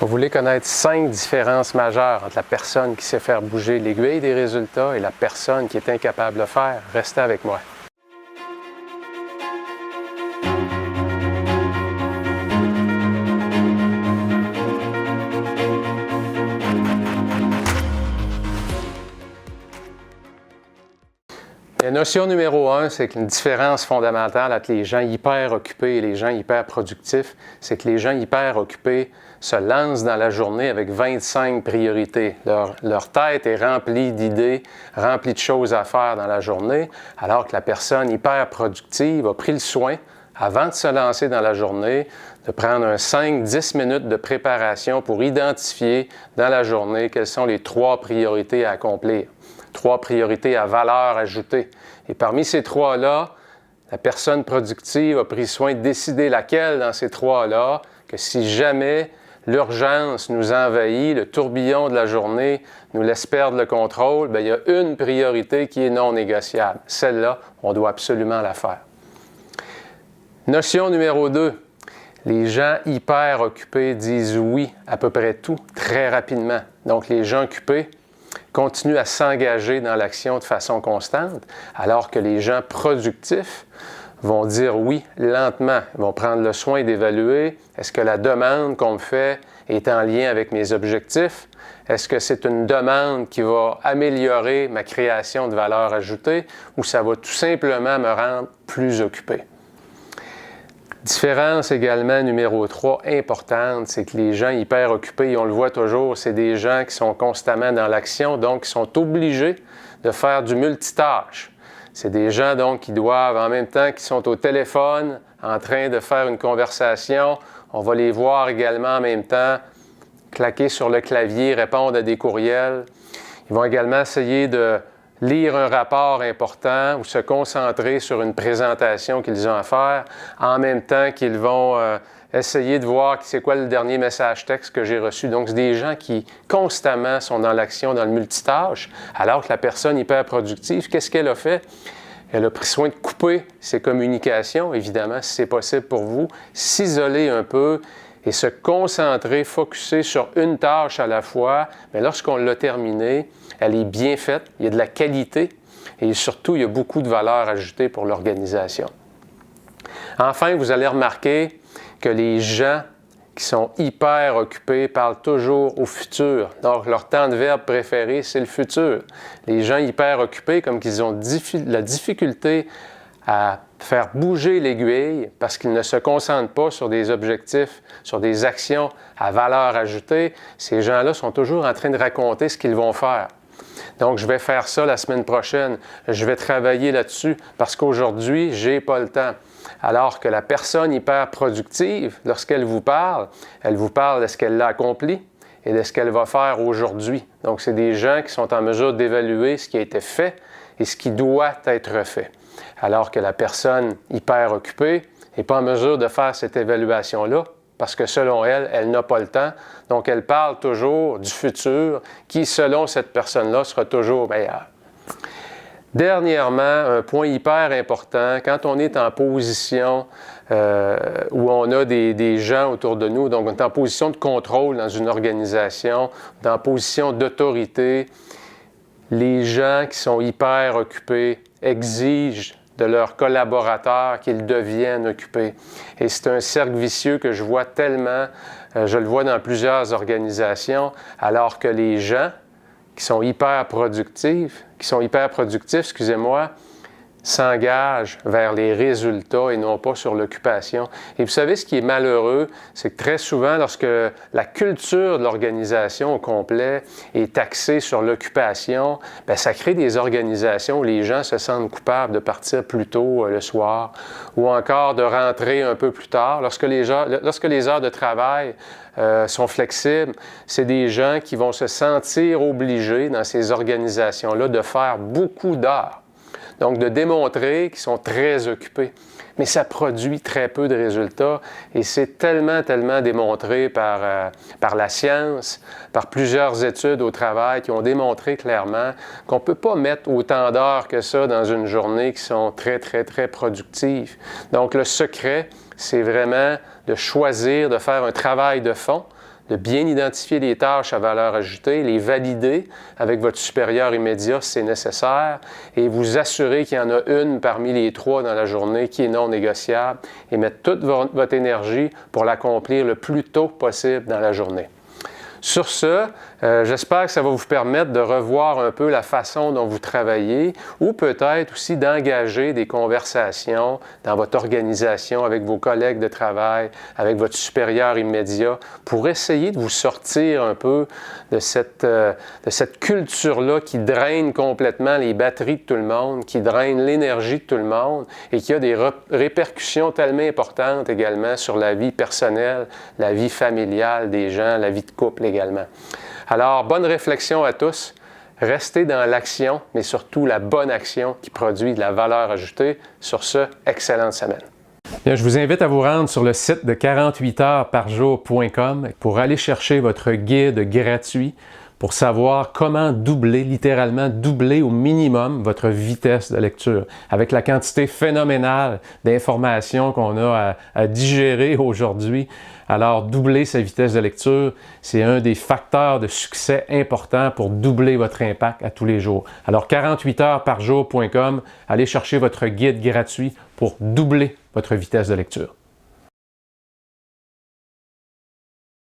Vous voulez connaître 5 différences majeures entre la personne qui sait faire bouger l'aiguille des résultats et la personne qui est incapable de le faire? Restez avec moi. La notion numéro 1, c'est qu'une différence fondamentale entre les gens hyper occupés et les gens hyper productifs, c'est que les gens hyper occupés se lancent dans la journée avec 25 priorités. Leur tête est remplie d'idées, remplie de choses à faire dans la journée, alors que la personne hyper productive a pris le soin, avant de se lancer dans la journée, de prendre un 5-10 minutes de préparation pour identifier dans la journée quelles sont les 3 priorités à accomplir. 3 priorités à valeur ajoutée. Et parmi ces 3-là, la personne productive a pris soin de décider laquelle dans ces 3-là, que si jamais l'urgence nous envahit, le tourbillon de la journée nous laisse perdre le contrôle, bien, il y a une priorité qui est non négociable. Celle-là, on doit absolument la faire. Notion numéro 2. Les gens hyper occupés disent oui à peu près tout très rapidement. Donc, les gens occupés continuent à s'engager dans l'action de façon constante, alors que les gens productifs vont dire oui lentement. Ils vont prendre le soin d'évaluer, est-ce que la demande qu'on me fait est en lien avec mes objectifs? Est-ce que c'est une demande qui va améliorer ma création de valeur ajoutée ou ça va tout simplement me rendre plus occupé? Différence également numéro 3 importante, c'est que les gens hyper occupés, on le voit toujours, c'est des gens qui sont constamment dans l'action, donc qui sont obligés de faire du multitâche. C'est des gens donc qui doivent, en même temps qu'ils sont au téléphone, en train de faire une conversation, on va les voir également en même temps claquer sur le clavier, répondre à des courriels. Ils vont également essayer de lire un rapport important ou se concentrer sur une présentation qu'ils ont à faire, en même temps qu'ils vont essayer de voir c'est quoi le dernier message texte que j'ai reçu. Donc, c'est des gens qui constamment sont dans l'action, dans le multitâche, alors que la personne hyper productive, qu'est-ce qu'elle a fait? Elle a pris soin de couper ses communications, évidemment, si c'est possible pour vous, s'isoler un peu et se concentrer, focusser sur une tâche à la fois. Mais lorsqu'on l'a terminée, elle est bien faite, il y a de la qualité et surtout, il y a beaucoup de valeur ajoutée pour l'organisation. Enfin, vous allez remarquer que les gens qui sont hyper occupés parlent toujours au futur. Donc, leur temps de verbe préféré, c'est le futur. Les gens hyper occupés, comme qu'ils ont la difficulté à faire bouger l'aiguille parce qu'ils ne se concentrent pas sur des objectifs, sur des actions à valeur ajoutée, ces gens-là sont toujours en train de raconter ce qu'ils vont faire. Donc, je vais faire ça la semaine prochaine, je vais travailler là-dessus parce qu'aujourd'hui, je n'ai pas le temps. Alors que la personne hyper productive, lorsqu'elle vous parle de ce qu'elle a accompli et de ce qu'elle va faire aujourd'hui. Donc, c'est des gens qui sont en mesure d'évaluer ce qui a été fait et ce qui doit être fait. Alors que la personne hyper occupée n'est pas en mesure de faire cette évaluation-là parce que selon elle, elle n'a pas le temps. Donc, elle parle toujours du futur qui, selon cette personne-là, sera toujours meilleur. Dernièrement, un point hyper important, quand on est en position où on a des gens autour de nous, donc on est en position de contrôle dans une organisation, en position d'autorité, les gens qui sont hyper occupés exigent de leurs collaborateurs qu'ils deviennent occupés. Et c'est un cercle vicieux que je vois tellement, je le vois dans plusieurs organisations, alors que les gens qui sont hyper productifs, s'engagent vers les résultats et non pas sur l'occupation. Et vous savez, ce qui est malheureux, c'est que très souvent, lorsque la culture de l'organisation au complet est axée sur l'occupation, bien, ça crée des organisations où les gens se sentent coupables de partir plus tôt le soir ou encore de rentrer un peu plus tard. Lorsque les heures de travail sont flexibles, c'est des gens qui vont se sentir obligés dans ces organisations-là de faire beaucoup d'heures. Donc, de démontrer qu'ils sont très occupés. Mais ça produit très peu de résultats et c'est tellement démontré par la science, par plusieurs études au travail qui ont démontré clairement qu'on ne peut pas mettre autant d'heures que ça dans une journée qui sont très productives. Donc, le secret, c'est vraiment de choisir de faire un travail de fond, de bien identifier les tâches à valeur ajoutée, les valider avec votre supérieur immédiat si c'est nécessaire et vous assurer qu'il y en a une parmi les 3 dans la journée qui est non négociable et mettre toute votre énergie pour l'accomplir le plus tôt possible dans la journée. Sur ce, j'espère que ça va vous permettre de revoir un peu la façon dont vous travaillez ou peut-être aussi d'engager des conversations dans votre organisation avec vos collègues de travail, avec votre supérieur immédiat pour essayer de vous sortir un peu de cette culture-là qui draine complètement les batteries de tout le monde, qui draine l'énergie de tout le monde et qui a des répercussions tellement importantes également sur la vie personnelle, la vie familiale des gens, la vie de couple également. Alors, bonne réflexion à tous. Restez dans l'action, mais surtout la bonne action qui produit de la valeur ajoutée. Sur ce, excellente semaine. Bien, je vous invite à vous rendre sur le site de 48heuresparjour.com pour aller chercher votre guide gratuit pour savoir comment doubler, littéralement doubler au minimum votre vitesse de lecture. Avec la quantité phénoménale d'informations qu'on a à digérer aujourd'hui, alors doubler sa vitesse de lecture, c'est un des facteurs de succès importants pour doubler votre impact à tous les jours. Alors 48heuresparjour.com, allez chercher votre guide gratuit pour doubler votre vitesse de lecture.